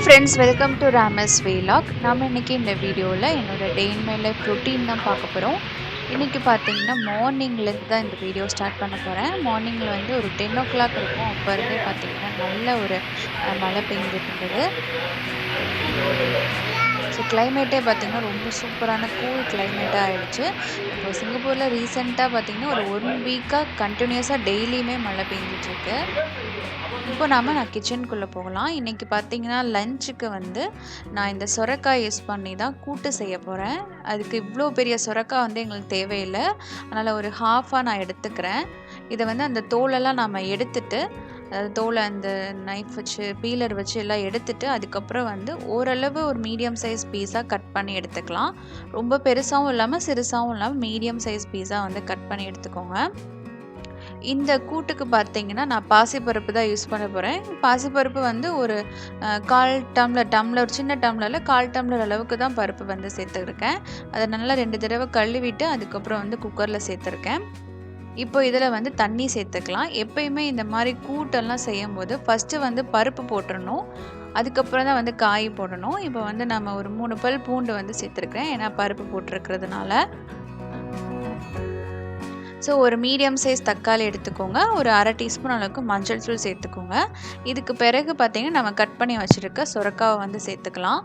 Friends, welcome to Ramas vlog. நம்ம இன்றைக்கி இந்த வீடியோவில் என்னோடய day in my life routine தான் பார்க்க போகிறோம். இன்றைக்கி பார்த்தீங்கன்னா மார்னிங்லேருந்து தான் இந்த வீடியோ ஸ்டார்ட் பண்ண போகிறேன். மார்னிங்கில் வந்து ஒரு 10 o'clock இருக்கும். அப்போ இருந்தே பார்த்தீங்கன்னா நல்ல ஒரு மழை பெஞ்சிட்டு இருந்தது. ஸோ கிளைமேட்டே பார்த்திங்கன்னா ரொம்ப சூப்பரான கூல் கிளைமேட்டாக ஆகிடுச்சு. இப்போ சிங்கப்பூரில் ரீசெண்டாக பார்த்திங்கன்னா ஒரு 1 வீக்காக கண்டினியூஸாக டெய்லியுமே மழை பெஞ்சிட்ருக்கு. இப்போ நான் கிச்சனுக்குள்ளே போகலாம். இன்றைக்கி பார்த்தீங்கன்னா லஞ்சுக்கு வந்து நான் இந்த சுரைக்காய் யூஸ் பண்ணி தான் கூட்டு செய்ய போகிறேன். அதுக்கு இவ்வளோ பெரிய சுரைக்காய் வந்து எங்களுக்கு தேவையில்லை. அதனால் ஒரு ஹாஃபாக நான் எடுத்துக்கிறேன். இதை வந்து அந்த தோலெல்லாம் நம்ம எடுத்துட்டு, அதாவது தோலை அந்த நைஃப் வச்சு பீலர் வச்சு எல்லாம் எடுத்துட்டு, அதுக்கப்புறம் வந்து ஓரளவு ஒரு மீடியம் சைஸ் பீஸாக கட் பண்ணி எடுத்துக்கலாம். ரொம்ப பெருசாகவும் இல்லாமல் சிறுசாகவும் இல்லாமல் மீடியம் சைஸ் பீஸாக வந்து கட் பண்ணி எடுத்துக்கோங்க. இந்த கூட்டுக்கு பார்த்தீங்கன்னா நான் பாசிப்பருப்பு தான் யூஸ் பண்ண போகிறேன். பாசிப்பருப்பு வந்து ஒரு 1/4 டம்ளர் சின்ன டம்ளரில் 1/4 டம்ளர் அளவுக்கு தான் பருப்பு வந்து சேர்த்துருக்கேன். அதை நல்லா 2 தடவை கழுவிட்டு அதுக்கப்புறம் வந்து குக்கரில் சேர்த்துருக்கேன். இப்போ இதில் வந்து தண்ணி சேர்த்துக்கலாம். எப்பயுமே இந்த மாதிரி கூட்டெல்லாம் செய்யும்போது ஃபஸ்ட்டு வந்து பருப்பு போட்டுடணும். அதுக்கப்புறம் தான் வந்து காய் போடணும். இப்போ வந்து நம்ம ஒரு 3 பல் பூண்டு வந்து சேர்த்துருக்கேன், ஏன்னா பருப்பு போட்டிருக்கிறதுனால. ஸோ ஒரு மீடியம் சைஸ் தக்காளி எடுத்துக்கோங்க. ஒரு 1/2 டீஸ்பூன் அளவுக்கு மஞ்சள் தூள் சேர்த்துக்கோங்க. இதுக்கு பிறகு பார்த்தீங்கன்னா நம்ம கட் பண்ணி வச்சுருக்க சுரைக்காவை வந்து சேர்த்துக்கலாம்.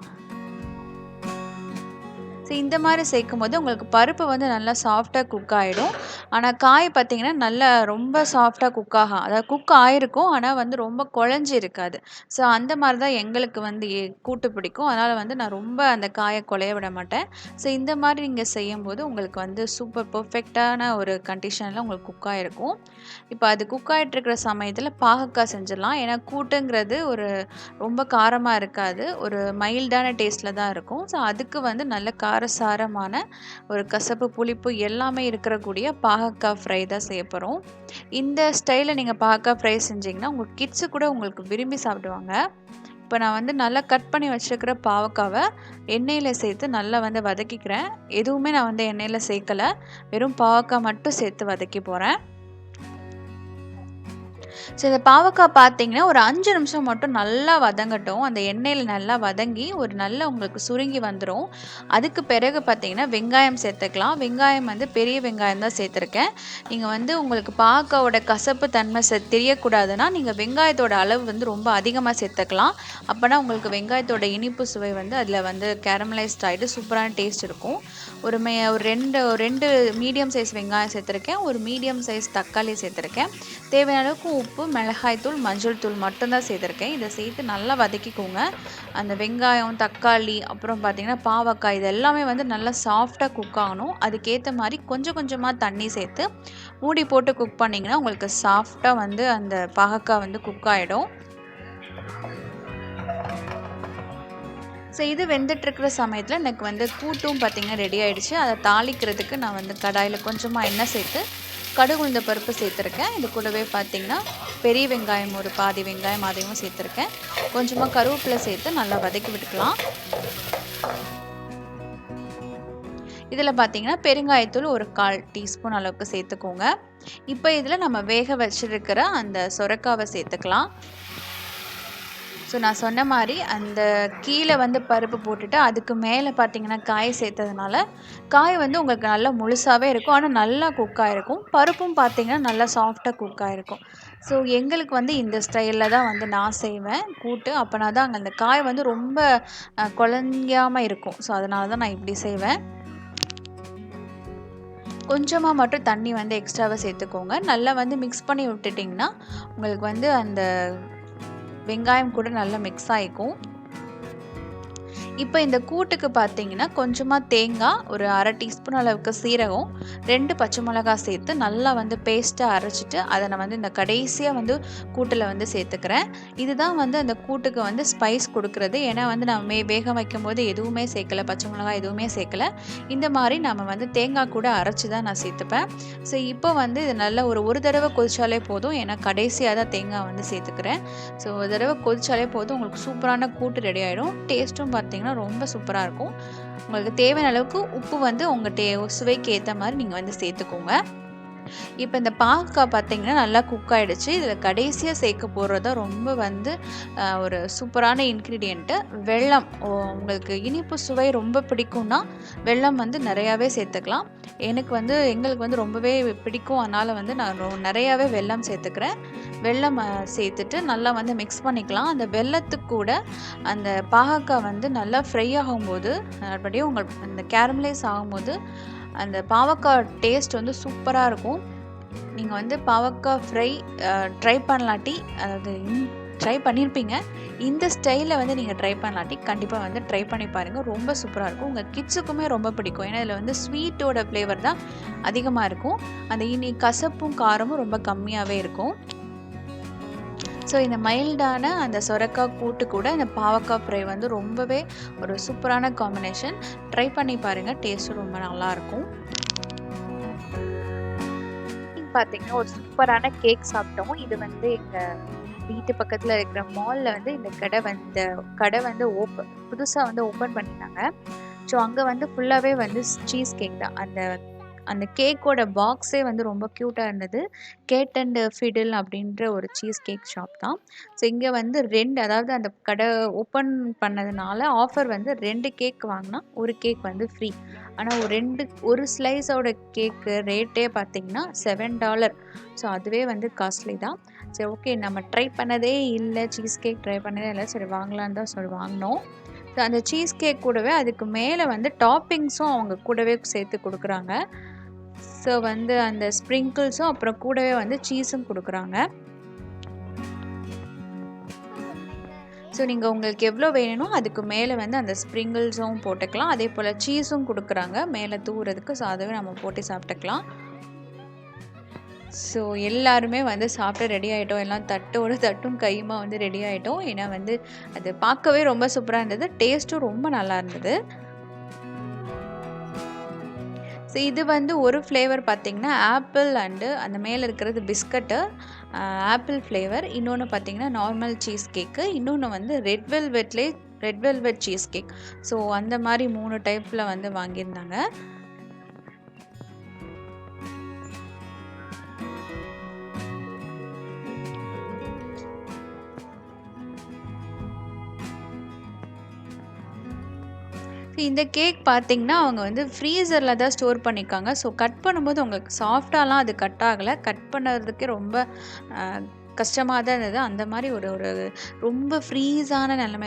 ஸோ இந்த மாதிரி சேர்க்கும் போது உங்களுக்கு பருப்பு வந்து நல்லா சாஃப்டாக குக் ஆகிடும். ஆனால் காய் பார்த்திங்கன்னா நல்லா ரொம்ப சாஃப்டாக குக் ஆகும். அதாவது குக் ஆகிருக்கும், ஆனால் வந்து ரொம்ப குழஞ்சி இருக்காது. ஸோ அந்த மாதிரி தான் எங்களுக்கு வந்து கூட்டு பிடிக்கும். அதனால் வந்து நான் ரொம்ப அந்த காயை குழைய விட மாட்டேன். ஸோ இந்த மாதிரி நீங்கள் செய்யும்போது உங்களுக்கு வந்து சூப்பர் பர்ஃபெக்டான ஒரு கண்டிஷனில் உங்களுக்கு குக் ஆகிருக்கும். இப்போ அது குக் ஆகிட்டுருக்கிற சமயத்தில் பாகக்காய் செஞ்சிடலாம். ஏன்னா கூட்டுங்கிறது ஒரு ரொம்ப காரமாக இருக்காது, ஒரு மைல்டான டேஸ்ட்டில் தான் இருக்கும். ஸோ அதுக்கு வந்து நல்ல காரசாரமான ஒரு கசப்பு புளிப்பு எல்லாமே இருக்கக்கூடிய பாகக்காய் ஃப்ரை தான் செய்ய போகிறோம். இந்த ஸ்டைலில் நீங்கள் பாகக்காய் ஃப்ரை செஞ்சிங்கன்னா உங்கள் கிட்ஸு கூட உங்களுக்கு விரும்பி சாப்பிடுவாங்க. இப்போ நான் வந்து நல்லா கட் பண்ணி வச்சுருக்கிற பாவக்காவை எண்ணெயில் சேர்த்து நல்லா வந்து வதக்கிக்கிறேன். எதுவுமே நான் வந்து எண்ணெயில் சேர்க்கலை, வெறும் பாவக்காய் மட்டும் சேர்த்து வதக்கி போகிறேன். ஸோ இந்த பாவக்காய் பார்த்தீங்கன்னா ஒரு 5 நிமிஷம் மட்டும் நல்லா வதங்கட்டும். அந்த எண்ணெயில் நல்லா வதங்கி ஒரு நல்ல உங்களுக்கு சுருங்கி வந்துடும். அதுக்கு பிறகு பார்த்தீங்கன்னா வெங்காயம் சேர்த்துக்கலாம். வெங்காயம் வந்து பெரிய வெங்காயம் தான் சேர்த்துருக்கேன். நீங்கள் வந்து உங்களுக்கு பாவக்காயோட கசப்பு தன்மை தெரியக்கூடாதுன்னா நீங்கள் வெங்காயத்தோட அளவு வந்து ரொம்ப அதிகமாக சேர்த்துக்கலாம். அப்போனா உங்களுக்கு வெங்காயத்தோட இனிப்பு சுவை வந்து அதில் வந்து கேரமலைஸ்ட் ஆகிட்டு சூப்பரான டேஸ்ட் இருக்கும். ஒரு 2 மீடியம் சைஸ் வெங்காயம் சேர்த்துருக்கேன். ஒரு மீடியம் சைஸ் தக்காளி சேர்த்துருக்கேன். தேவையான அளவுக்கு உப்பு, மிளகாய்த்தூள், மஞ்சள் தூள் மட்டும்தான் சேர்த்துருக்கேன். இதை சேர்த்து நல்லா வதக்கிக்கோங்க. அந்த வெங்காயம், தக்காளி, அப்புறம் பார்த்திங்கன்னா பாவக்காய், இது எல்லாமே வந்து நல்லா சாஃப்டாக குக் ஆகணும். அதுக்கேற்ற மாதிரி கொஞ்சம் கொஞ்சமாக தண்ணி சேர்த்து மூடி போட்டு குக் பண்ணிங்கன்னா உங்களுக்கு சாஃப்டாக வந்து அந்த பாகக்காய் வந்து குக் ஆகிடும். ஸோ இது வெந்துட்டுருக்கிற சமயத்தில் எனக்கு வந்து கூட்டும் பார்த்திங்கன்னா ரெடி ஆகிடுச்சு. அதை தாளிக்கிறதுக்கு நான் வந்து கடாயில் கொஞ்சமாக எண்ணெய் சேர்த்து கடுகு உளுந்த பருப்பு சேர்த்துருக்கேன். இது கூடவே பார்த்திங்கன்னா பெரிய வெங்காயம் ஒரு பாதி வெங்காயம் அதையும் சேர்த்துருக்கேன். கொஞ்சமாக கருவேப்பிலை சேர்த்து நல்லா வதக்கி விட்டுக்கலாம். இதில் பார்த்திங்கன்னா பெருங்காயத்தூள் ஒரு 1/4 டீஸ்பூன் அளவுக்கு சேர்த்துக்கோங்க. இப்போ இதில் நம்ம வேக வச்சுருக்கிற அந்த சுரைக்காவை சேர்த்துக்கலாம். ஸோ நான் சொன்ன மாதிரி அந்த கீழே வந்து பருப்பு போட்டுட்டு அதுக்கு மேலே பார்த்தீங்கன்னா காய் சேர்த்ததுனால காய் வந்து உங்களுக்கு நல்லா முழுசாகவே இருக்கும், ஆனால் நல்லா குக் ஆகிருக்கும். பருப்பும் பார்த்தீங்கன்னா நல்லா சாஃப்டாக குக் ஆகிருக்கும். ஸோ எங்களுக்கு வந்து இந்த ஸ்டைலில் தான் வந்து நான் செய்வேன் கூட்டு. அப்போனா தான் அங்கே அந்த காய் வந்து ரொம்ப குழஞ்சாமல் இருக்கும். ஸோ அதனால தான் நான் இப்படி செய்வேன். கொஞ்சமாக மட்டும் தண்ணி வந்து எக்ஸ்ட்ராவாக சேர்த்துக்கோங்க. நல்லா வந்து மிக்ஸ் பண்ணி விட்டுட்டிங்கன்னா உங்களுக்கு வந்து அந்த வெங்காயம் கூட நல்லா மிக்ஸ் ஆகிக்கும். இப்போ இந்த கூட்டுக்கு பார்த்தீங்கன்னா கொஞ்சமாக தேங்காய், ஒரு 1/2 டீஸ்பூன் அளவுக்கு சீரகம், 2 பச்சை மிளகாய் சேர்த்து நல்லா வந்து பேஸ்ட்டாக அரைச்சிட்டு அதை நான் வந்து இந்த கடைசியாக வந்து கூட்டில் வந்து சேர்த்துக்கிறேன். இதுதான் வந்து அந்த கூட்டுக்கு வந்து ஸ்பைஸ் கொடுக்குறது. ஏன்னா வந்து நம்ம வேக வைக்கும் போது எதுவுமே சேர்க்கலை, பச்சை மிளகாய் எதுவுமே சேர்க்கலை. இந்த மாதிரி நம்ம வந்து தேங்காய் கூட அரைச்சி தான் நான் சேர்த்துப்பேன். ஸோ இப்போ வந்து இது நல்லா ஒரு தடவை கொதிச்சாலே போதும், ஏன்னா கடைசியாக தான் தேங்காய் வந்து சேர்த்துக்கிறேன். ஸோ ஒரு தடவை கொதிச்சாலே போதும், உங்களுக்கு சூப்பரான கூட்டு ரெடி ஆகிடும். டேஸ்ட்டும் பார்த்தீங்கன்னா ரொம்ப சூப்பராக இருக்கும். உங்களுக்கு தேவையான அளவுக்கு உப்பு வந்து உங்கள் சுவைக்கு ஏற்ற மாதிரி நீங்கள் வந்து சேர்த்துக்கோங்க. இப்போ இந்த பாகக்காய் பார்த்தீங்கன்னா நல்லா குக் ஆயிடுச்சு. இதில் கடைசியாக சேர்க்க போகிறது தான் ரொம்ப வந்து ஒரு சூப்பரான இன்க்ரீடியண்ட்டு வெல்லம். உங்களுக்கு இனிப்பு சுவை ரொம்ப பிடிக்கும்னா வெல்லம் வந்து நிறையாவே சேர்த்துக்கலாம். எங்களுக்கு வந்து ரொம்பவே பிடிக்கும். அதனால் வந்து நான் நிறையாவே வெல்லம் சேர்த்துக்கிறேன். வெல்லம் சேர்த்துட்டு நல்லா வந்து மிக்ஸ் பண்ணிக்கலாம். அந்த வெல்லத்துக்கு கூட அந்த பாகக்காய் வந்து நல்லா ஃப்ரை ஆகும்போது அப்படியே உங்களுக்கு அந்த கேரமலைஸ் ஆகும்போது அந்த பாவக்காய் டேஸ்ட் வந்து சூப்பராக இருக்கும். நீங்கள் வந்து பாவக்காய் ஃப்ரை ட்ரை பண்ணலாட்டி, அதாவது ட்ரை பண்ணியிருப்பீங்க. இந்த ஸ்டைலில் வந்து நீங்கள் ட்ரை பண்ணலாட்டி கண்டிப்பாக வந்து ட்ரை பண்ணி பாருங்கள். ரொம்ப சூப்பராக இருக்கும். உங்கள் கிட்ஸுக்குமே ரொம்ப பிடிக்கும். ஏன்னா இதில் வந்து ஸ்வீட்டோட ஃப்ளேவர் தான் அதிகமாக இருக்கும். அந்த கசப்பும் காரமும் ரொம்ப கம்மியாகவே இருக்கும். ஸோ இந்த மைல்டான அந்த சொரக்காய் கூட்டு கூட இந்த பாவக்காய் ஃப்ரை வந்து ரொம்பவே ஒரு சூப்பரான காம்பினேஷன். ட்ரை பண்ணி பாருங்கள். டேஸ்ட்டும் ரொம்ப நல்லாயிருக்கும். பார்த்தீங்கன்னா ஒரு சூப்பரான கேக் சாப்பிட்டோம். இது வந்து எங்கள் வீட்டு பக்கத்தில் இருக்கிற மாலில் வந்து இந்த கடை வந்து புதுசாக வந்து ஓப்பன் பண்ணிட்டாங்க. ஸோ அங்கே வந்து ஃபுல்லாகவே வந்து சீஸ் கேக் தான். அந்த கேக்கோட பாக்ஸே வந்து ரொம்ப க்யூட்டாக இருந்தது. கேட் அண்ட் ஃபிடில் அப்படின்ற ஒரு சீஸ் கேக் ஷாப் தான். ஸோ இங்கே வந்து அதாவது அந்த கடை ஓப்பன் பண்ணதுனால ஆஃபர் வந்து 2 கேக் வாங்கினா ஒரு கேக் வந்து ஃப்ரீ. ஆனால் ஒரு ஸ்லைஸோட கேக்கு ரேட்டே பார்த்தீங்கன்னா $7. ஸோ அதுவே வந்து காஸ்ட்லி தான். சரி, ஓகே, நம்ம ட்ரை பண்ணதே இல்லை, சீஸ் கேக் ட்ரை பண்ணதே இல்லை, சரி வாங்கலான்னு தான் சொல்லி வாங்கினோம். ஸோ அந்த சீஸ் கேக் கூடவே அதுக்கு மேலே வந்து டாப்பிங்ஸும் அவங்க கூடவே சேர்த்து கொடுக்குறாங்க. ஸோ வந்து அந்த ஸ்ப்ரிங்கிள்ஸும் அப்புறம் கூடவே வந்து சீஸும் கொடுக்குறாங்க. ஸோ நீங்கள் உங்களுக்கு எவ்வளோ வேணுமோ அதுக்கு மேலே வந்து அந்த ஸ்ப்ரிங்கிள்ஸும் போட்டுக்கலாம். அதே போல் சீஸும் கொடுக்குறாங்க மேலே தூவுறதுக்கு. ஸோ அதுவே நம்ம போட்டு சாப்பிட்டுக்கலாம். ஸோ எல்லாருமே வந்து சாப்பிட்டு ரெடி ஆகிட்டோம். எல்லாம் தட்டும் கையுமா வந்து ரெடி ஆகிட்டோம். ஏன்னா வந்து அது பார்க்கவே ரொம்ப சூப்பராக இருந்தது. டேஸ்ட்டும் ரொம்ப நல்லா இருந்தது. ஸோ இது வந்து ஒரு ஃப்ளேவர் பார்த்தீங்கன்னா ஆப்பிள் அண்டு அந்த மேலே இருக்கிறது பிஸ்கட்டு, ஆப்பிள் ஃப்ளேவர். இன்னொன்று பார்த்தீங்கன்னா நார்மல் சீஸ் கேக்கு. இன்னொன்று வந்து red velvet cheese cake. So அந்த மாதிரி 3 டைப்பில் வந்து வாங்கியிருந்தாங்க. இந்த கேக் பார்த்தீங்கன்னா அவங்க வந்து ஃப்ரீசரில் தான் ஸ்டோர் பண்ணியிருக்காங்க. ஸோ கட் பண்ணும்போது உங்களுக்கு சாஃப்டாலாம் அது கட் ஆகலை. கட் பண்ணுறதுக்கே ரொம்ப கஷ்டமாக தான் இருந்தது. அந்த மாதிரி ஒரு ரொம்ப ஃப்ரீஸான நிலைமை.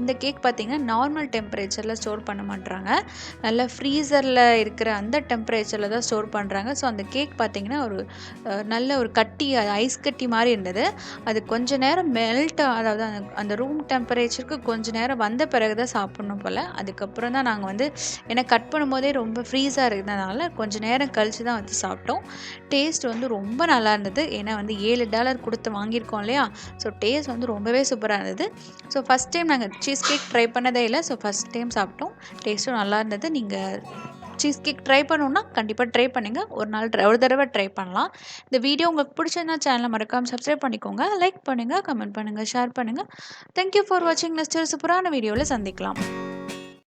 இந்த கேக் பார்த்திங்கன்னா நார்மல் டெம்பரேச்சரில் ஸ்டோர் பண்ண மாட்டுறாங்க. நல்லா ஃப்ரீசரில் இருக்கிற அந்த டெம்பரேச்சரில் தான் ஸ்டோர் பண்ணுறாங்க. ஸோ அந்த கேக் பார்த்திங்கன்னா நல்ல ஒரு ஐஸ் கட்டி மாதிரி இருந்தது. அது கொஞ்சம் நேரம் அதாவது அந்த ரூம் டெம்பரேச்சருக்கு கொஞ்சம் நேரம் வந்த பிறகு தான் சாப்பிட்ணும் போல். அதுக்கப்புறம் தான் நாங்கள் வந்து ஏன்னா கட் பண்ணும்போதே ரொம்ப ஃப்ரீஸாக இருந்ததுனால கொஞ்சம் நேரம் கழித்து தான் வந்து சாப்பிட்டோம். டேஸ்ட் வந்து ரொம்ப நல்லா இருந்தது. ஏன்னா வந்து $7 கொடுத்து வாங்கியிருக்கோம் இல்லையா. ஸோ டேஸ்ட் வந்து ரொம்பவே சூப்பராக இருந்தது. ஸோ ஃபஸ்ட் டைம் நாங்கள் சீஸ் கேக் ட்ரை பண்ணதே இல்லை. ஸோ ஃபஸ்ட் டைம் சாப்பிட்டோம். டேஸ்ட்டும் நல்லா இருந்தது. நீங்கள் சீஸ் கேக் ட்ரை பண்ணணுன்னா கண்டிப்பாக ட்ரை பண்ணுங்கள். ஒரு தடவை ட்ரை பண்ணலாம். இந்த வீடியோ உங்களுக்கு பிடிச்சதுன்னா சேனலை மறக்காமல் சப்ஸ்கிரைப் பண்ணிக்கோங்க. லைக் பண்ணுங்கள், கமெண்ட் பண்ணுங்கள், ஷேர் பண்ணுங்கள். தேங்க்யூ ஃபார் வாட்சிங். நெக்ஸ்ட் ஒரு சூப்பரான வீடியோவில் சந்திக்கலாம்.